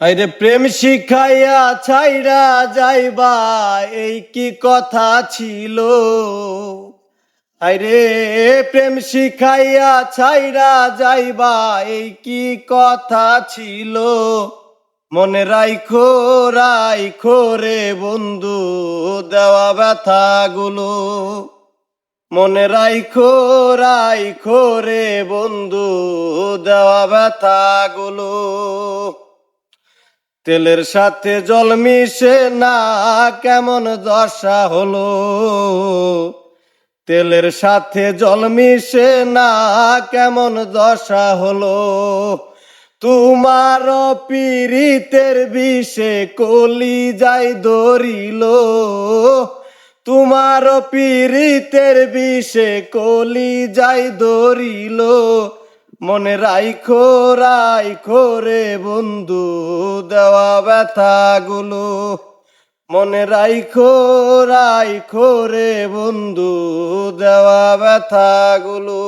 আরে প্রেম শিখাইয়া ছাইরা যাইবা এই কি কথা ছিল। আরে প্রেম শিখাইয়া ছাইরা যাইবা এই কি কথা ছিল। মনে রাইখো রে বন্ধু দেওয়া ব্যথা গুলো। মনে রাইখো রে বন্ধু দেওয়া ব্যথা গুলো। তেলের সাথে জল মিশে না কেমন দশা হলো। তেলের সাথে জল মিশে না কেমন দশা হলো। তোমার পীড়িতের বিষে কলি যাই ধরিল। তোমার পীড়িতের বিষে কলি যাই ধরিল। মনে রাইখো রে বন্ধু দেওয়া ব্যথা গুলো। মনে রাইখো রে বন্ধু দেওয়া ব্যথা গুলো।